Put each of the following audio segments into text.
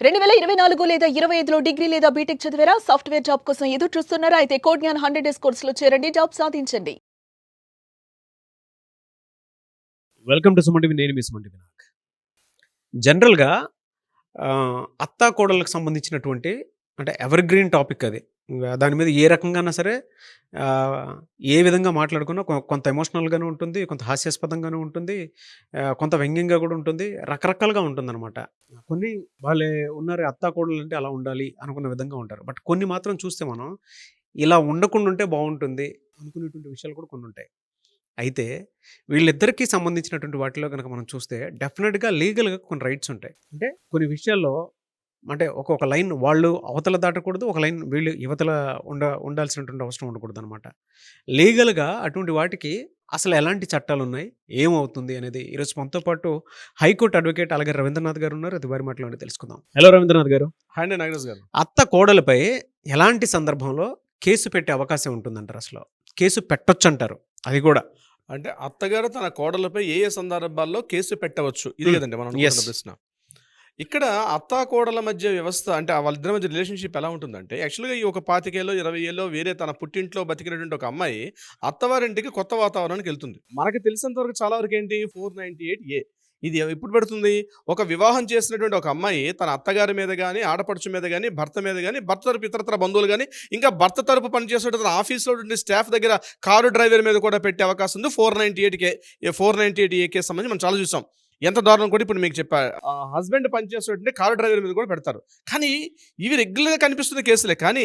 2024 లేదా 25లో డిగ్రీ లేదా బీటెక్ చదివారా? సాఫ్ట్‌వేర్ జాబ్ కోసం ఎదురు చూస్తున్నారా? అయితే కోడ్ జ్ఞాన్ 100 డేస్ కోర్సులో చేరండి. జాబ్ సాధించండి. Welcome to Suman TV. నేను మీ సుమన్ టీవీ వినాయక్. జనరల్‌గా అత్తా కోడళ్ళకి సంబంధించినటువంటి అంటే ఎవర్ గ్రీన్ టాపిక్ అది. దాని మీద ఏ రకంగానా సరే ఆహ్, ఏ విధంగా మాట్లాడుకున్నా కొంత ఎమోషనల్‌గాను ఉంటుంది, కొంత హాస్యాస్పదంగాను ఉంటుంది, కొంత వ్యంగ్యంగా కూడా ఉంటుంది. రకరకాలుగా ఉంటుందనమాట. కొన్ని వాళ్ళే ఉన్నారు అత్తా కోడలంటే అలా ఉండాలి అనుకున్న విధంగా ఉంటారు. బట్ కొన్ని మాత్రం చూస్తే మనం ఇలా ఉండకుండా ఉంటే బావుంటుంది అనుకునేటువంటి విషయాలు కూడా కొన్నుంటాయి. అయితే వీళ్ళిద్దరికీ సంబంధించినటువంటి వాటిలో గనక మనం చూస్తే డెఫినిట్‌గా లీగల్‌గా కొన్ని రైట్స్ ఉంటాయి. అంటే కొన్ని విషయాల్లో అంటే ఒక లైన్ వాళ్ళు అవతల దాటకూడదు. ఒక లైన్ వీళ్ళు యువతల ఉండాల్సినటువంటి అవసరం ఉండకూడదనమాట. లీగల్‌గా అటువంటి వాటికి అసలు ఎలాంటి చట్టాలున్నాయి? ఏమవుతుంది అనేది ఈరోజు మనతో పాటు హైకోర్టు అడ్వకేట్ అలాగే రవీంద్రనాథ్ గారు ఉన్నారు. అది వారి మాటలోనే తెలుసుకుందాం. హలో రవీంద్రనాథ్ గారు. హాయ్ అండి నాగరాజ్ గారు. అత్త కోడలపై ఎలాంటి సందర్భంలో కేసు పెట్టే అవకాశం ఉంటుందంటారు అసలు? కేసు పెట్టొచ్చంటారు. అది కూడా. అంటే అత్తగారు తన కోడలపై ఏ ఏ సందర్భాల్లో కేసు పెట్టవచ్చు? ఇది హ్మ్. కదండి మనం యెస్. అనుకుంటున్న ప్రశ్న. ఇక్కడ అత్తా కోడల మధ్య వ్యవస్థ అంటే వాళ్ళిద్దరి మధ్య రిలేషన్‌షిప్ ఎలా ఉంటుందంటే యాక్చువల్‌గా ఈ ఒక 25 ఏళ్ళో, 20 ఏళ్ళో వేరే తన పుట్టింట్లో బతికినటువంటి ఒక అమ్మాయి అత్తవారింటికి కొత్త వాతావరణానికి వెళ్తుంది. మనకు తెలిసినంత వరకు చాలా వరకు ఏంటి 498 ఇది ఎప్పుడు పెడుతుంది? ఒక వివాహం చేసినటువంటి ఒక అమ్మాయి తన అత్తగారి మీద గాని, ఆడపడుచు మీద గాని, భర్త మీద గాని, భర్త తరపు ఇతరత్ర బంధువులు గాని, ఇంకా భర్త తరపు పనిచేసేటువంటి తన ఆఫీస్‌లో ఉండే స్టాఫ్ దగ్గర కారు డ్రైవర్ మీద కూడా పెట్టే అవకాశం ఉంది. 498 ఏ కేసు సంబంధించి మనం చాలా చూసాం. ఎంత దారుణం కూడా ఇప్పుడు మీకు చెప్పా. హస్బెండ్ పనిచేసేటువంటి కారు డ్రైవర్ మీద కూడా పెడతారు. కానీ ఇవి రెగ్యులర్‌గా కనిపిస్తున్న కేసులే. కానీ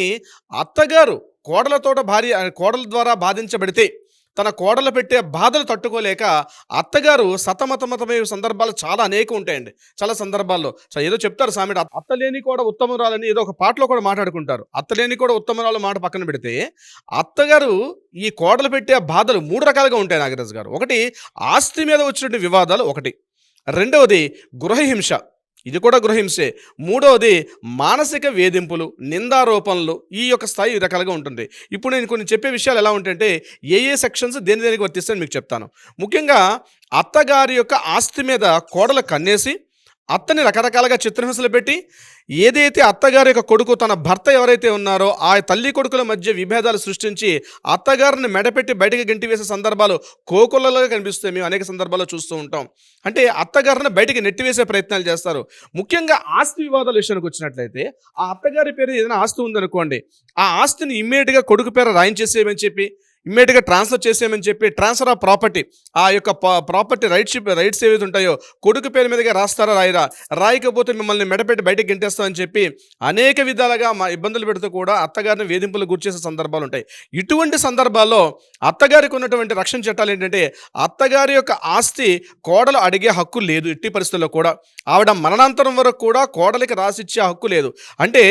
అత్తగారు కోడల ద్వారా బాధించబడితే తన కోడలు పెట్టే బాధలు తట్టుకోలేక అత్తగారు సతమతమతమయ్యే సందర్భాలు చాలా అనేకం ఉంటాయండి. చాలా సందర్భాల్లో ఏదో చెప్తారు సామెత, అత్తలేని కూడా ఉత్తమురాలని ఏదో ఒక పాటలో కూడా మాట్లాడుకుంటారు. అత్తలేని కూడా ఉత్తమురాలు మాట పక్కన పెడితే అత్తగారు ఈ కోడలు పెట్టే బాధలు 3 రకాలుగా ఉంటాయి నాగరాజు గారు. ఒకటి ఆస్తి మీద వచ్చినటువంటి వివాదాలు ఒకటి. రెండవది గృహహింస, ఇది కూడా గృహహింసే. మూడవది మానసిక వేధింపులు, నిందారోపణలు. ఈ యొక్క స్థాయి ఈ రకాలుగా ఉంటుంది. ఇప్పుడు నేను కొన్ని చెప్పే విషయాలు ఎలా ఉంటాయంటే ఏ సెక్షన్స్ దేనికి వర్తిస్తాయని మీకు చెప్తాను. ముఖ్యంగా అత్తగారి యొక్క ఆస్తి మీద కోడలు కన్నేసి అత్తని రకరకాలుగా చిత్రహింసలు పెట్టి ఏదైతే అత్తగారి యొక్క కొడుకు తన భర్త ఎవరైతే ఉన్నారో ఆ తల్లి కొడుకుల మధ్య విభేదాలు సృష్టించి అత్తగారిని మెడపెట్టి బయటకు గెంటి వేసే సందర్భాలు కోకొల్లలుగా కనిపిస్తాయి. మేము అనేక సందర్భాల్లో చూస్తూ ఉంటాం. అంటే అత్తగారిని బయటకు నెట్టివేసే ప్రయత్నాలు చేస్తారు. ముఖ్యంగా ఆస్తి వివాదాల విషయానికి వచ్చినట్లయితే ఆ అత్తగారి పేరు ఏదైనా ఆస్తి ఉందనుకోండి, ఆ ఆస్తిని ఇమ్మీడియట్గా కొడుకు పేరు రాయించేసేయమని చెప్పి, ఇమ్మీడియట్గా ట్రాన్స్ఫర్ చేసేయమని చెప్పి, ట్రాన్స్ఫర్ ఆఫ్ ప్రాపర్టీ, ఆ యొక్క ప్రాపర్టీ రైట్స్ ఏవైతే ఉంటాయో కొడుకు పేరు మీదుగా రాస్తారా రాయకపోతే మిమ్మల్ని మెడపెట్టి బయటకు గెంటేస్తామని చెప్పి అనేక విధాలుగా ఇబ్బందులు పెడుతూ కూడా అత్తగారిని వేధింపులు గురిచేసే సందర్భాలు ఉంటాయి. ఇటువంటి సందర్భాల్లో అత్తగారికి ఉన్నటువంటి రక్షణ చట్టాలు ఏంటంటే అత్తగారి యొక్క ఆస్తి కోడలు అడిగే హక్కు లేదు. ఎట్టి పరిస్థితుల్లో కూడా ఆవిడ మరణాంతరం వరకు కూడా కోడలికి రాసిచ్చే హక్కు లేదు. అంటే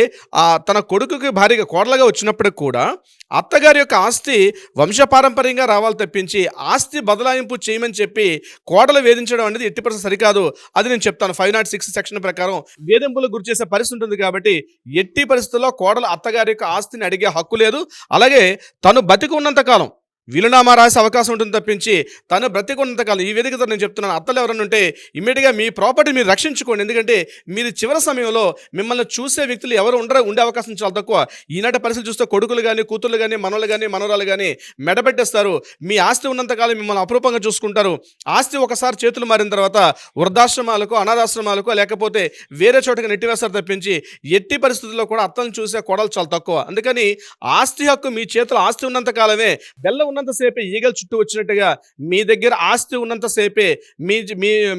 తన కొడుకుకి భార్యగా కోడలుగా వచ్చినప్పటికి కూడా అత్తగారి యొక్క ఆస్తి వంశపారంపర్యంగా రావాలి తప్పించి ఆస్తి బదలాయింపు చేయమని చెప్పి కోడలు వేధించడం అనేది ఎట్టి పరిస్థితి సరికాదు. అది నేను చెప్తాను. 506 సెక్షన్ ప్రకారం వేధింపులకు గురి చేసే పరిస్థితి ఉంటుంది. కాబట్టి ఎట్టి పరిస్థితుల్లో కోడలు అత్తగారి యొక్క ఆస్తిని అడిగే హక్కు లేదు. అలాగే తను బతికి ఉన్నంత కాలం వీలునామా రాసే అవకాశం ఉంటుంది తప్పించి తను బ్రతికున్నంతకాలం ఈ వేదికతో నేను చెప్తున్నాను, అత్తలు ఎవరైనా ఉంటే ఇమ్మీడియట్గా మీ ప్రాపర్టీ మీరు రక్షించుకోండి. ఎందుకంటే మీరు చివరి సమయంలో మిమ్మల్ని చూసే వ్యక్తులు ఎవరు ఉండే అవకాశం చాలా తక్కువ. ఈనాటి పరిస్థితులు చూస్తే కొడుకులు కానీ, కూతుర్లు కానీ, మనవలు కానీ, మనవరాలు కానీ మెడబెట్టేస్తారు. మీ ఆస్తి ఉన్నంతకాలం మిమ్మల్ని అపురూపంగా చూసుకుంటారు. ఆస్తి ఒకసారి చేతులు మారిన తర్వాత వృద్ధాశ్రమాలకు, అనాథాశ్రమాలకు లేకపోతే వేరే చోటకి నెట్టివేస్తారు తప్పించి ఎట్టి పరిస్థితుల్లో కూడా అత్తలను చూసే కోడలు చాలా తక్కువ. అందుకని ఆస్తి హక్కు మీ చేతిలో ఆస్తి ఉన్నంతకాలమే, బెల్ల ఉన్నంతసేపే ఈగలు చుట్టూ వచ్చినట్టుగా మీ దగ్గర ఆస్తి ఉన్నంతసేపే మీ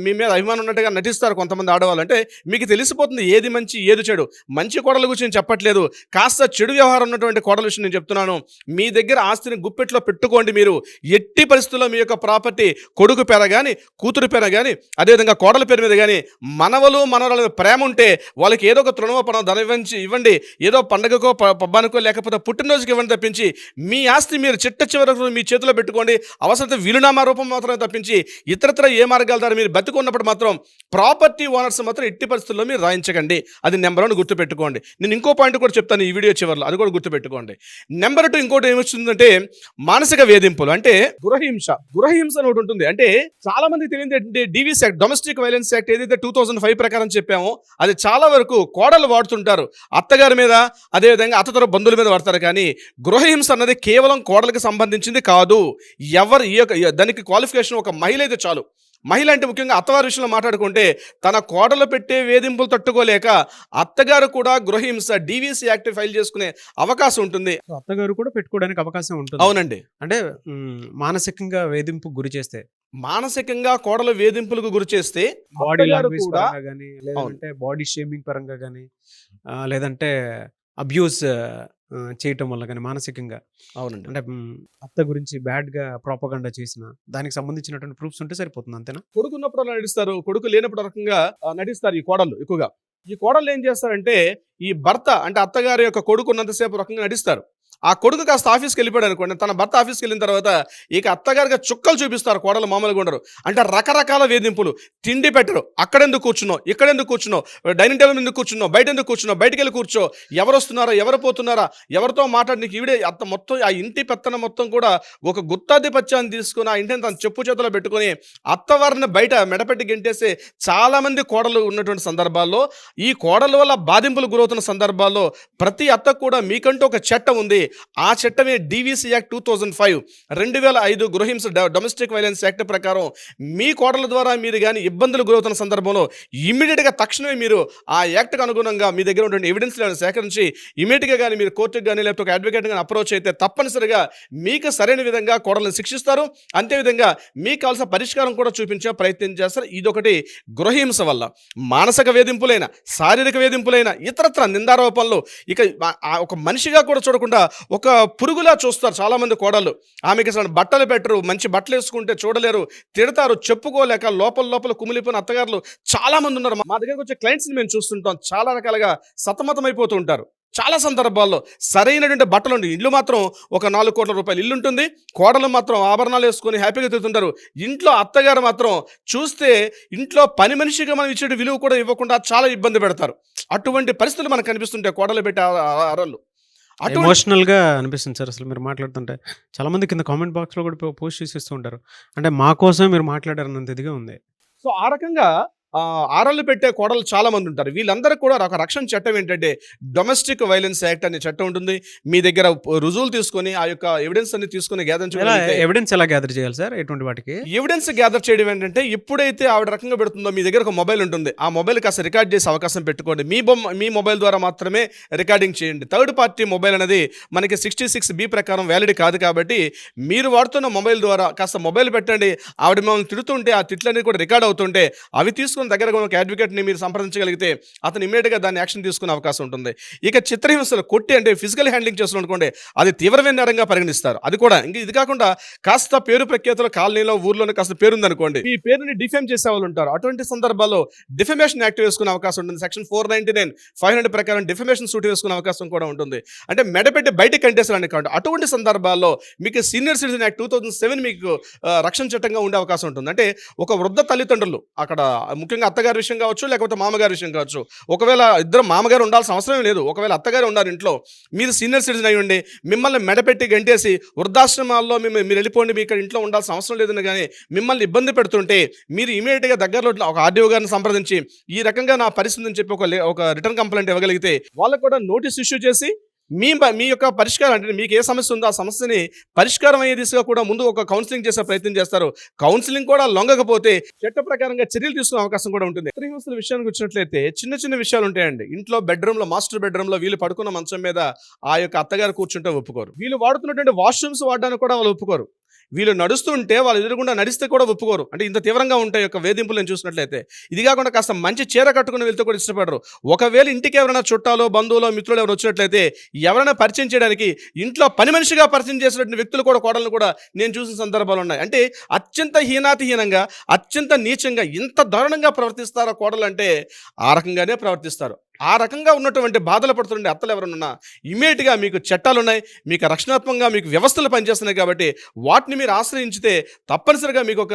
మీద అభిమానం ఉన్నట్టుగా నటిస్తారు కొంతమంది ఆడవాళ్ళు. అంటే మీకు తెలిసిపోతుంది ఏది మంచి ఏది చెడు. మంచి కోడల గురించి నేను చెప్పట్లేదు, కాస్త చెడు వ్యవహారం ఉన్నటువంటి కోడల విషయం నేను చెప్తున్నాను. మీ దగ్గర ఆస్తిని గుప్పెట్లో పెట్టుకోండి. మీరు ఎట్టి పరిస్థితుల్లో మీ యొక్క ప్రాపర్టీ కొడుకు పేర కానీ, కూతురు పేర కానీ, అదేవిధంగా కోడల పేరు మీద కానీ, మనవలు మనవరాల ప్రేమ ఉంటే వాళ్ళకి ఏదో ఒక తృణమో పనో ధనం ఇవ్వండి. ఏదో పండగకో పబ్బానికో లేకపోతే పుట్టినరోజుకి ఇవ్వండి తప్పించి మీ ఆస్తి మీరు చిట్ట చివరకు పత్రం మీ చేతిలో పెట్టుకోండి. అవసరమైతే వీలునామా రూపం మాత్రమే తప్పించి ఇతరత్ర ఏ మార్గాల ద్వారా మీరు బతికున్నప్పుడు మాత్రం ప్రాపర్టీ ఓనర్స్ మాత్రం ఎట్టి పరిస్థితుల్లో మీరు రాయించకండి. అది నెంబర్ 1 గుర్తుపెట్టుకోండి. నేను ఇంకో పాయింట్ కూడా చెప్తాను ఈ వీడియో చివరిలో, అది కూడా గుర్తుపెట్టుకోండి. నెంబర్ 2 ఇంకోటి ఏమొచ్చిందంటే మానసిక వేధింపులు, అంటే గృహహింస అని ఒకటి ఉంటుంది. అంటే చాలా మందికి తెలియదు ఏంటంటే DVC act, domestic violence act ఏదైతే 2005 ప్రకారం చెప్పామో అది చాలా వరకు కోడలు వాడుతుంటారు, అత్తగారి మీద అదేవిధంగా అత్తతర బంధువుల మీద వాడతారు. కానీ గృహహింస అన్నది కేవలం కోడలకు సంబంధించింది కాదు. ఎవరు దానికి క్వాలిఫికేషన్ ఒక మహిళ అయితే చాలు. మహిళ అంటే ముఖ్యంగా అత్తవారి విషయంలో మాట్లాడుకుంటే తన కోడలు పెట్టే వేధింపులు తట్టుకోలేక అత్తగారు కూడా గృహహింస డీవీసీ యాక్ట్ ఫైల్ చేసుకునే అవకాశం ఉంటుంది. అత్తగారు కూడా పెట్టుకోవడానికి అవకాశం ఉంటుంది. అవునండి. అంటే మానసికంగా వేధింపుకు గురి చేస్తే, మానసికంగా కోడలు వేధింపులకు గురి చేస్తే బాడీ అత్తగారు లాంగ్వేజ్ కూడా పరంగా కానీ, లేదంటే బాడీ షేమింగ్ పరంగా కానీ, లేదంటే అబ్యూస్ చేయటం వల్ల కానీ మానసికంగా, అవునండి. అంటే అత్త గురించి బ్యాడ్గా ప్రాపగండా చేసిన దానికి సంబంధించినటువంటి ప్రూఫ్స్ ఉంటే సరిపోతుంది, అంతేనా? కొడుకు ఉన్నప్పుడు అలా నటిస్తారు, కొడుకు లేనప్పుడు రకంగా నటిస్తారు ఈ కోడళ్ళు ఎక్కువగా. ఈ కోడళ్ళు ఏం చేస్తారంటే ఈ భర్త అంటే అత్తగారి యొక్క కొడుకు ఉన్నంతసేపు రకంగా నటిస్తారు. ఆ కొడుకు కాస్త ఆఫీస్కి వెళ్ళిపోయాడు అనుకోండి, తన భర్త ఆఫీస్కి వెళ్ళిన తర్వాత ఇక అత్తగారిగా చుక్కలు చూపిస్తారు. కోడలు మామూలుగా ఉండరు. అంటే రకరకాల వేధింపులు, తిండి పెట్టరు, అక్కడెందుకు కూర్చున్నావు, ఇక్కడెందుకు కూర్చున్నావు, డైనింగ్ టేబుల్ ఎందుకు కూర్చున్నావు, బయట ఎందుకు కూర్చున్నావు, బయటికి వెళ్ళి కూర్చో, ఎవరు వస్తున్నారా, ఎవరు పోతున్నారా, ఎవరితో మాట్లాడడానికి ఈవిడే అత్త మొత్తం ఆ ఇంటి పెత్తన మొత్తం కూడా ఒక గుత్తాధిపత్యాన్ని తీసుకుని ఆ ఇంటిని తన చెప్పు చేతిలో పెట్టుకొని అత్తవారిని బయట మెడపెట్టి గెంటేసే చాలామంది కోడలు ఉన్నటువంటి సందర్భాల్లో, ఈ కోడల వల్ల బాధింపులు గురవుతున్న సందర్భాల్లో ప్రతి అత్తకు కూడా మీకంటూ ఒక చట్టం ఉంది. ఆ చట్టమే డీవీసీ యాక్ట్ 2005 గృహహింస డొమెస్టిక్ వైలెన్స్ యాక్ట్ ప్రకారం మీ కోడల ద్వారా మీరు కానీ ఇబ్బందులు గురవుతున్న సందర్భంలో ఇమ్మీడియట్గా తక్షణమే మీరు ఆ యాక్ట్కి అనుగుణంగా మీ దగ్గర ఉన్నటువంటి ఎవిడెన్స్ సేకరించి ఇమీడియట్గా కానీ మీరు కోర్టుకు కానీ లేకపోతే ఒక అడ్వకేట్ కానీ అప్రోచ్ అయితే తప్పనిసరిగా మీకు సరైన విధంగా కోడలను శిక్షిస్తారు. అంతేవిధంగా మీకు కావాల్సిన పరిష్కారం కూడా చూపించే ప్రయత్నం చేస్తారు. ఇదొకటి గృహహింస వల్ల. మానసిక వేధింపులైన, శారీరక వేధింపులైన, ఇతరత్ర నిందారోపణలు, ఇక ఒక మనిషిగా కూడా చూడకుండా ఒక పురుగులా చూస్తారు చాలామంది కోడళ్ళు. ఆమెకి అసలు బట్టలు పెట్టరు, మంచి బట్టలు వేసుకుంటే చూడలేరు, తిడతారు, చెప్పుకోలేక లోపల కుమిలిపోయిన అత్తగారులు చాలామంది ఉన్నారు. మా దగ్గరకు వచ్చే క్లయింట్స్ని మేము చూస్తుంటాం, చాలా రకాలుగా సతమతమైపోతూ ఉంటారు. చాలా సందర్భాల్లో సరైనటువంటి బట్టలు ఉండి, ఇల్లు మాత్రం ఒక 4 కోట్ల రూపాయలు ఇల్లు ఉంటుంది, కోడలు మాత్రం ఆభరణాలు వేసుకొని హ్యాపీగా తిరుగుతుంటారు. ఇంట్లో అత్తగారు మాత్రం చూస్తే ఇంట్లో పని మనిషిగా మనం ఇచ్చే విలువ కూడా ఇవ్వకుండా చాలా ఇబ్బంది పెడతారు. అటువంటి పరిస్థితులు మనకు కనిపిస్తుంటాయి కోడలు పెట్టే అరలు. ఎమోషనల్ గా అనిపిస్తుంది సార్ అసలు మీరు మాట్లాడుతుంటే. చాలా మంది కింద కామెంట్ బాక్స్ లో కూడా పోస్ట్ చేసేస్తూ ఉంటారు, అంటే మా కోసం మీరు మాట్లాడారన్నంత ఇదిగా ఉంది. సో ఆ రకంగా ఆరళ్ళు పెట్టే కోడలు చాలా మంది ఉంటారు. వీళ్ళందరూ కూడా ఒక రక్షణ చట్టం ఏంటంటే డొమెస్టిక్ వైలెన్స్ యాక్ట్ అనే చట్టం ఉంటుంది. మీ దగ్గర రుజువులు తీసుకొని ఆ యొక్క ఎవిడెన్స్ అన్ని తీసుకుని ఎవిడెన్స్ ఎలా గ్యాదర్ చేయాలి సార్? ఎటువంటి వాటికి ఎవిడెన్స్ గ్యాదర్ చేయడం ఏంటంటే, ఎప్పుడైతే ఆవిడ రకంగా పెడుతుందో మీ దగ్గర ఒక మొబైల్ ఉంటుంది, ఆ మొబైల్ కాస్త రికార్డ్ చేసే అవకాశం పెట్టుకోండి. మీ మొబైల్ ద్వారా మాత్రమే రికార్డింగ్ చేయండి. థర్డ్ పార్టీ మొబైల్ అనేది మనకి 66B ప్రకారం వ్యాలిడ్ కాదు. కాబట్టి మీరు వాడుతున్న మొబైల్ ద్వారా కాస్త మొబైల్ పెట్టండి. ఆవిడ మిమ్మల్ని తిడుతుంటే ఆ తిట్లన్నీ కూడా రికార్డ్ అవుతుంటే అవి తీసుకుని దగ్గర ఒక అడ్వకేట్ని మీరు సంప్రదించగలిగితే అతను ఇమీడియట్గా దాన్ని యాక్షన్ తీసుకునే అవకాశం ఉంటుంది. ఇక చిత్రహింసలు కొట్టి అంటే ఫిజికల్ హ్యాండ్లింగ్ చేస్తున్నారు అనుకోండి, అది తీవ్రమైన నేరంగా పరిగణిస్తారు. అది కూడా ఇంక ఇది కాకుండా కాస్త పేరు ప్రఖ్యాతులు కాలనీలో ఊర్లోనే కాస్త పేరుందనుకోండి, ఈ పేరుని డిఫేమ్ చేసే వాళ్ళు ఉంటారు. అటువంటి సందర్భాల్లో డిఫమేషన్ యాక్ట్ వేసుకునే అవకాశం ఉంటుంది. సెక్షన్ 499, 500 ప్రకారం డిఫమేషన్ సూట్ వేసుకునే అవకాశం కూడా ఉంటుంది. అంటే మెడపెట్టి బయటకు కంటేసారని కాదు. అటువంటి సందర్భాల్లో మీకు సీనియర్ సిటిజన్ యాక్ట్ 2007 మీకు రక్షణ చట్టంగా ఉండే అవకాశం ఉంటుంది. అంటే ఒక వృద్ధ తల్లిదండ్రులు, అక్కడ ముఖ్యంగా అత్తగారి విషయం కావచ్చు, లేకపోతే మామగారి విషయం కావచ్చు, ఒకవేళ ఇద్దరు మామగారు ఉండాల్సిన అవసరం లేదు, ఒకవేళ అత్తగారు ఉన్నారు ఇంట్లో, మీరు సీనియర్ సిటిజన్ అయ్యి ఉండి మిమ్మల్ని మెడపెట్టి గంటేసి వృద్ధాశ్రమాల్లో మీరు వెళ్ళిపోండి, మీ ఇక్కడ ఇంట్లో ఉండాల్సిన అవసరం లేదని కానీ మిమ్మల్ని ఇబ్బంది పెడుతుంటే మీరు ఇమీడియట్గా దగ్గరలో ఒక ఆర్డీఓ గారిని సంప్రదించి ఈ రకంగా నా పరిస్థితి అని చెప్పి ఒక రిటర్న్ కంప్లైంట్ ఇవ్వగలిగితే వాళ్ళకు కూడా నోటీస్ ఇష్యూ చేసి మీ యొక్క పరిష్కారం, అంటే మీకు ఏ సమస్య ఉందో ఆ సమస్యని పరిష్కారం అయ్యే దిశగా కూడా ముందు ఒక కౌన్సిలింగ్ చేసే ప్రయత్నం చేస్తారు. కౌన్సిలింగ్ కూడా లొంగకపోతే చట్ట ప్రకారంగా చర్యలు తీసుకునే అవకాశం కూడా ఉంటుంది. చిత్రహింసల విషయానికి వచ్చినట్లయితే చిన్న విషయాలు ఉంటాయండి. ఇంట్లో బెడ్రూమ్లో, మాస్టర్ బెడ్రూమ్లో వీళ్ళు పడుకున్న మంచం మీద ఆ యొక్క అత్తగారు కూర్చుంటే ఒప్పుకోరు. వీళ్ళు వాడుతున్నటువంటి వాష్రూమ్స్ వాడడానికి కూడా వాళ్ళు ఒప్పుకోరు. వీళ్ళు నడుస్తుంటే వాళ్ళు ఎదురుగుండా నడిస్తే కూడా ఒప్పుకోరు. అంటే ఇంత తీవ్రంగా ఉంటాయి యొక్క వేధింపులు నేను చూసినట్లయితే. ఇది కాకుండా కాస్త మంచి చీర కట్టుకుని వెళ్తే కూడా ఇష్టపడరు. ఒకవేళ ఇంటికి ఎవరైనా చుట్టాలో, బంధువులో, మిత్రులు ఎవరు వచ్చినట్లయితే ఎవరైనా పరిచయం చేయడానికి ఇంట్లో పని మనిషిగా పరిచయం చేసినటువంటి వ్యక్తులు కూడా, కోడలను కూడా నేను చూసిన సందర్భాలు ఉన్నాయి. అంటే అత్యంత హీనాతిహీనంగా, అత్యంత నీచంగా, ఇంత దారుణంగా ప్రవర్తిస్తారో కోడలు అంటే ఆ రకంగానే ప్రవర్తిస్తారు. ఆ రకంగా ఉన్నటువంటి బాధలు పడుతుండే అత్తలు ఎవరన్నా ఇమీడియట్గా మీకు చట్టాలు ఉన్నాయి, మీకు రక్షణాత్మకంగా మీకు వ్యవస్థలు పనిచేస్తున్నాయి కాబట్టి వాటిని మీరు ఆశ్రయించితే తప్పనిసరిగా మీకు ఒక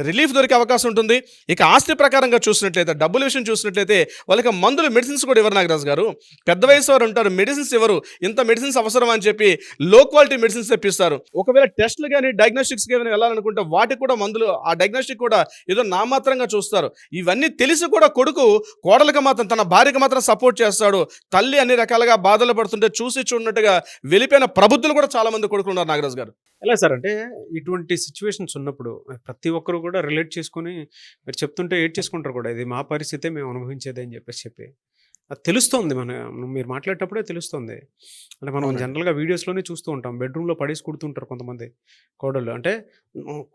రిలీఫ్ దొరికే అవకాశం ఉంటుంది. ఇక ఆస్తి ప్రకారంగా చూసినట్లయితే, డబ్బుల విషయం చూసినట్లయితే వాళ్ళకి మందులు మెడిసిన్స్ కూడా ఇవ్వరు నాగరాజు గారు. పెద్ద వయసు వారు ఉంటారు, మెడిసిన్స్ ఇవ్వరు. ఇంత మెడిసిన్స్ అవసరం అని చెప్పి లో క్వాలిటీ మెడిసిన్స్ తెప్పిస్తారు. ఒకవేళ టెస్టులు కానీ డయాగ్నోస్టిక్స్ కానీ వెళ్ళాలనుకుంటే వాటికి కూడా మందులు, ఆ డయాగ్నోస్టిక్ కూడా ఏదో నామాత్రంగా చూస్తారు. ఇవన్నీ తెలిసి కూడా కొడుకు కోడలకు మాత్రం, తన భార్యకు మాత్రం సపోర్ట్ చేస్తాడు. తల్లి అన్ని రకాలుగా బాధలు పడుతుంటే చూసి చూడనట్టుగా వెళ్ళిపోయిన ప్రబుద్ధులు కూడా చాలా మంది కొడుకులు ఉన్నారు నాగరాజు గారు. ఎలా సార్ అంటే ఇటువంటి సిచ్యువేషన్స్ ఉన్నప్పుడు ప్రతి ఒక్కరు కూడా రిలేట్ చేసుకొని మీరు చెప్తుంటే ఏడ్ చేసుకుంటారు కూడా, ఇది మా పరిస్థితే మేము అనుభవించేది అని చెప్పి అది తెలుస్తుంది. మీరు మాట్లాడేటప్పుడే తెలుస్తుంది. అంటే మనం అవునండి. జనరల్గా వీడియోస్లోనే చూస్తూ ఉంటాం, బెడ్రూమ్లో పడేసి కుడుతుంటారు కొంతమంది కోడళ్ళు. అంటే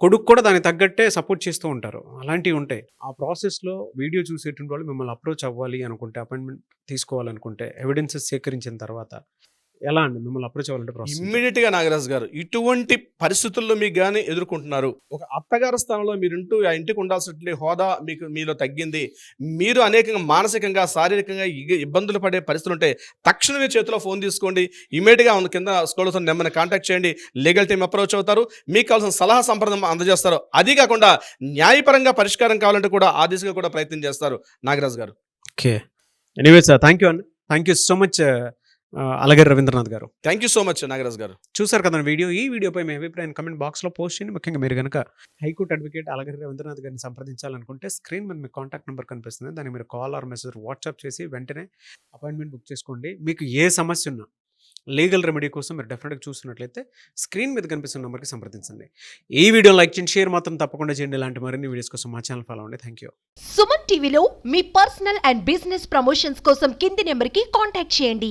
కొడుకు కూడా దానికి తగ్గట్టే సపోర్ట్ చేస్తూ ఉంటారు. అలాంటివి ఉంటాయి. ఆ ప్రాసెస్లో వీడియో చూసేటువంటి వాళ్ళు మిమ్మల్ని అప్రోచ్ అవ్వాలి అనుకుంటే, అపాయింట్మెంట్ తీసుకోవాలనుకుంటే, ఎవిడెన్సెస్ సేకరించిన తర్వాత ఎలా అండి మిమ్మల్ని అప్రోచ్ అవ్వాలంటే ప్రాసెస్? ఇమ్మీడియట్గా నాగరాజు గారు, ఇటువంటి పరిస్థితుల్లో మీకు కానీ ఎదుర్కొంటున్నారు, ఒక అత్తగారి స్థానంలో మీరుంటూ ఆ ఇంటికి ఉండాల్సినటువంటి హోదా మీలో తగ్గింది, మీరు అనేకంగా మానసికంగా శారీరకంగా ఇబ్బందులు పడే పరిస్థితులు ఉంటే తక్షణమే చేతిలో ఫోన్ తీసుకోండి. ఇమ్మీడియట్గా ఉన్న కింద స్క్రోల్ అవుతున్న నెంబర్ని కాంటాక్ట్ చేయండి. లీగల్ టీం అప్రోచ్ అవుతారు, మీకు కావాల్సిన సలహా సంప్రదం అందజేస్తారు. అది కాకుండా న్యాయపరంగా పరిష్కారం కావాలంటే కూడా ఆ దిశగా కూడా ప్రయత్నం చేస్తారు Nagaraju garu. Okay, anyway sir, thank you అండి. Thank you so much Alagari Ravindranath garu. Thank you so much Nagaraju garu. చూసారు కదా వీడియో. ఈ వీడియోపై మీ అభిప్రాయం కమెంట్ బాక్స్లో పోస్ట్ చేయండి. ముఖ్యంగా మీరు కనుక హైకోర్టు అడ్వకేట్ అలగరి రవీంద్రనాథ్ గారిని సంప్రదించాలనుకుంటే స్క్రీన్ మీద మీకు కాంటాక్ట్ నెంబర్ కనిపిస్తుంది. దాన్ని మీరు కాల్ ఆర్ మెసేజ్ వాట్సాప్ చేసి వెంటనే అపాయింట్మెంట్ బుక్ చేసుకోండి. మీకు ఏ సమస్య ఉన్నా లీగల్ రెమెడీ కోసం మీరు డెఫినెట్గా చూస్తున్నట్లయితే స్క్రీన్ మీద కనిపిస్తున్న నెంబర్కి సంప్రదించండి. ఈ వీడియో లైక్ చేయండి, షేర్ మాత్రం తప్పకుండా చేయండి. ఇలాంటి మరిన్ని వీడియోస్ కోసం మా ఛానల్ ఫాలో అవ్వండి. Thank you. సుమన్ టీవీలో మీ పర్సనల్ అండ్ బిజినెస్ ప్రమోషన్స్ కోసం కింది నెంబర్కి కాంటాక్ట్ చేయండి.